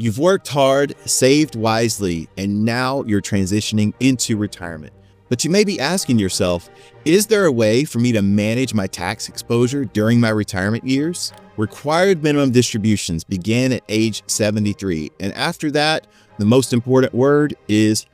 You've worked hard, saved wisely, and now you're transitioning into retirement. But you may be asking yourself, is there a way for me to manage my tax exposure during my retirement years? Required minimum distributions begin at age 73, and after that, the most important word is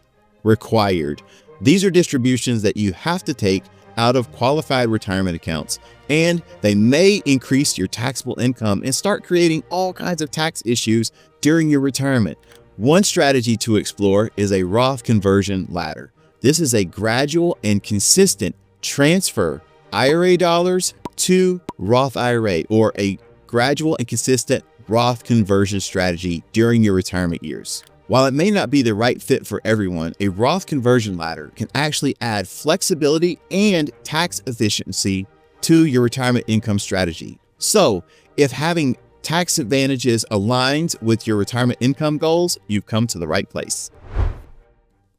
required. These are distributions that you have to take out of qualified retirement accounts, and they may increase your taxable income and start creating all kinds of tax issues during your retirement. One strategy to explore is a Roth Conversion Ladder. This is a gradual and consistent transfer IRA dollars to Roth IRA, or a gradual and consistent Roth conversion strategy during your retirement years. While it may not be the right fit for everyone, a Roth Conversion Ladder can actually add flexibility and tax efficiency to your retirement income strategy. So if having tax advantages aligns with your retirement income goals, you've come to the right place.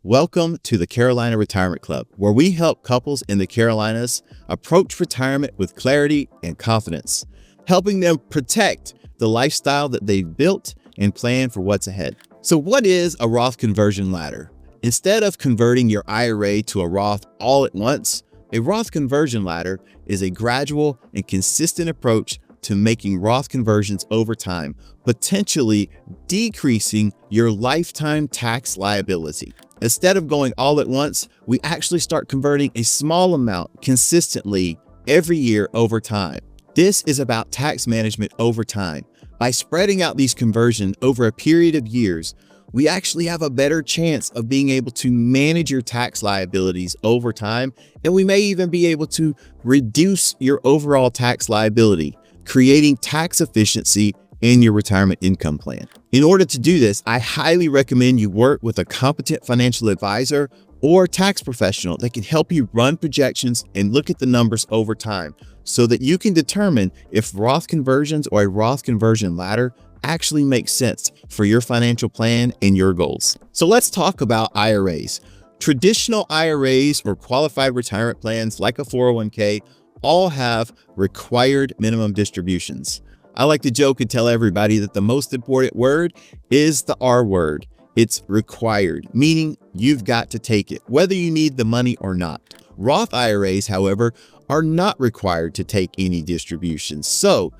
Welcome to the Carolina Retirement Club, where we help couples in the Carolinas approach retirement with clarity and confidence, helping them protect the lifestyle that they've built and plan for what's ahead. So what is a Roth Conversion Ladder? Instead of converting your IRA to a Roth all at once, a Roth Conversion Ladder is a gradual and consistent approach to making Roth conversions over time, potentially decreasing your lifetime tax liability. Instead of going all at once, we actually start converting a small amount consistently every year over time. This is about tax management over time. By spreading out these conversions over a period of years, we actually have a better chance of being able to manage your tax liabilities over time, and we may even be able to reduce your overall tax liability, creating tax efficiency in your retirement income plan. In order to do this, I highly recommend you work with a competent financial advisor or tax professional that can help you run projections and look at the numbers over time so that you can determine if Roth conversions or a Roth Conversion Ladder actually makes sense for your financial plan and your goals. So let's talk about IRAs. Traditional IRAs or qualified retirement plans like a 401k all have required minimum distributions. I like to joke and tell everybody that the most important word is the R word. It's required, meaning you've got to take it, whether you need the money or not. Roth IRAs, however, are not required to take any distributions. So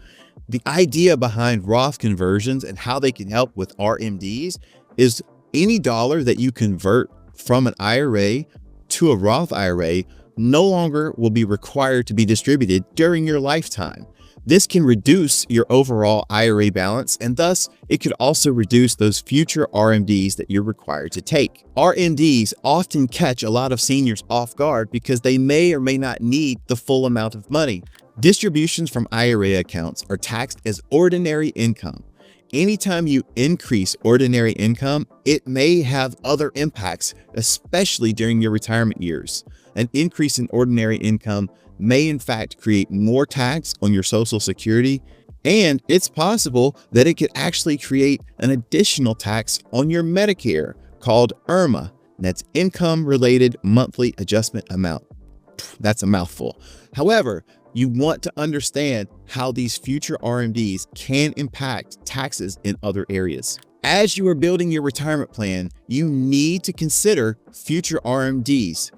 the idea behind Roth conversions and how they can help with RMDs is any dollar that you convert from an IRA to a Roth IRA no longer will be required to be distributed during your lifetime. This can reduce your overall IRA balance, and thus it could also reduce those future RMDs that you're required to take. RMDs often catch a lot of seniors off guard because they may or may not need the full amount of money. Distributions from IRA accounts are taxed as ordinary income. Anytime you increase ordinary income, it may have other impacts, especially during your retirement years. An increase in ordinary income may in fact create more tax on your Social Security, and it's possible that it could actually create an additional tax on your Medicare called IRMA. That's Income Related Monthly Adjustment Amount. That's a mouthful. However, you want to understand how these future RMDs can impact taxes in other areas. As you are building your retirement plan, you need to consider future RMDs.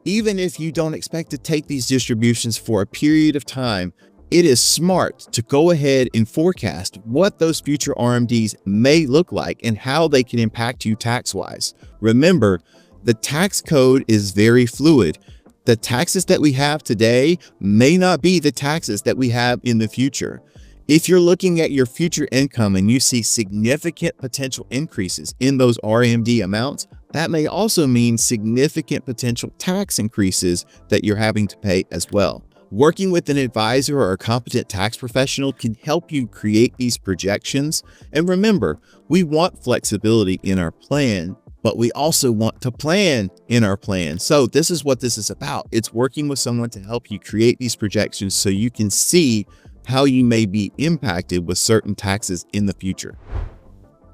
Even if you don't expect to take these distributions for a period of time, it is smart to go ahead and forecast what those future RMDs may look like and how they can impact you tax-wise. Remember, the tax code is very fluid. The taxes that we have today may not be the taxes that we have in the future. If you're looking at your future income and you see significant potential increases in those RMD amounts, that may also mean significant potential tax increases that you're having to pay as well. Working with an advisor or a competent tax professional can help you create these projections. And remember, we want flexibility in our plan, but we also want to plan in our plan. So this is what this is about. It's working with someone to help you create these projections so you can see how you may be impacted with certain taxes in the future.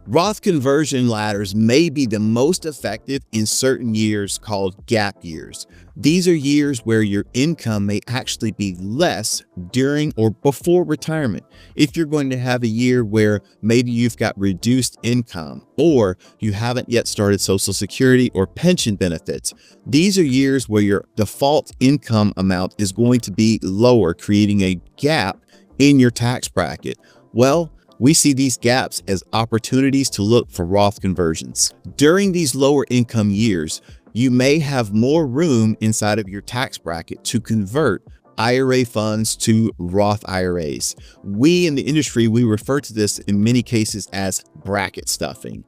Roth conversion ladders may be the most effective in certain years called gap years. These are years where your income may actually be less during or before retirement. If you're going to have a year where maybe you've got reduced income or you haven't yet started Social Security or pension benefits, these are years where your default income amount is going to be lower, creating a gap in your tax bracket. Well, we see these gaps as opportunities to look for Roth conversions. During these lower income years, you may have more room inside of your tax bracket to convert IRA funds to Roth IRAs. We in the industry, we refer to this in many cases as bracket stuffing.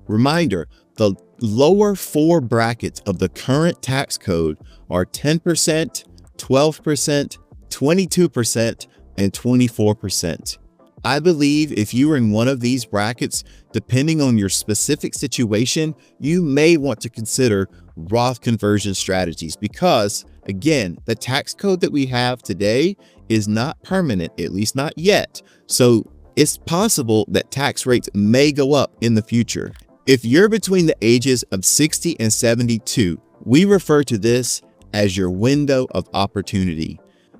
Reminder, the lower four brackets of the current tax code are 10%, 12%, 22%, and 24%. I believe if you are in one of these brackets, depending on your specific situation, you may want to consider Roth conversion strategies because, again, the tax code that we have today is not permanent, at least not yet. So it's possible that tax rates may go up in the future. If you're between the ages of 60 and 72, we refer to this as your window of opportunity.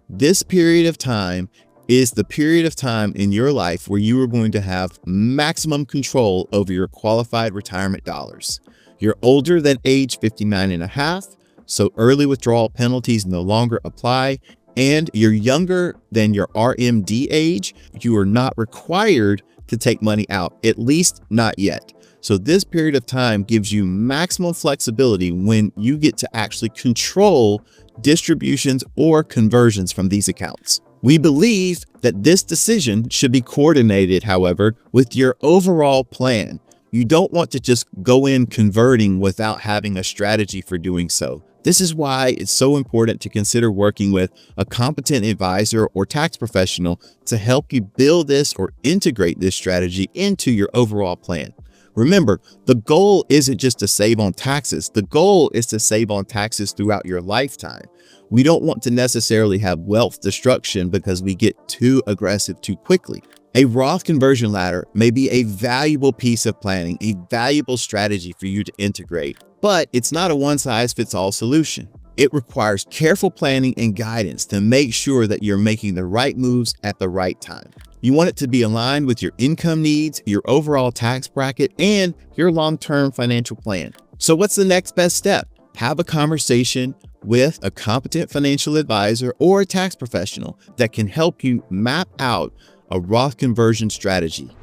This period of time is the period of time in your life where you are going to have maximum control over your qualified retirement dollars. You're older than age 59 and a half, so early withdrawal penalties no longer apply, and you're younger than your RMD age. You are not required to take money out, at least not yet. So this period of time gives you maximum flexibility when you get to actually control distributions or conversions from these accounts. We believe that this decision should be coordinated, however, with your overall plan. You don't want to just go in converting without having a strategy for doing so. This is why it's so important to consider working with a competent advisor or tax professional to help you build this or integrate this strategy into your overall plan. Remember, the goal isn't just to save on taxes. The goal is to save on taxes throughout your lifetime. We don't want to necessarily have wealth destruction because we get too aggressive too quickly. A Roth conversion ladder may be a valuable piece of planning, a valuable strategy for you to integrate, but it's not a one-size-fits-all solution. It requires careful planning and guidance to make sure that you're making the right moves at the right time. You want it to be aligned with your income needs, your overall tax bracket, and your long-term financial plan. So what's the next best step? Have a conversation with a competent financial advisor or a tax professional that can help you map out a Roth conversion strategy.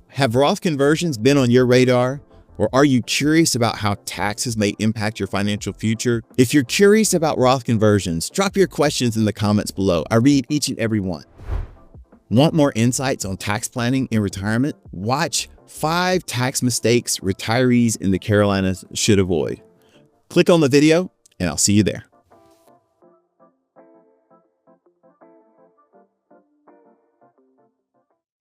Have Roth conversions been on your radar? Or are you curious about how taxes may impact your financial future? If you're curious about Roth conversions, drop your questions in the comments below. I read each and every one. Want more insights on tax planning in retirement? Watch 5 tax mistakes retirees in the Carolinas should avoid. Click on the video and I'll see you there.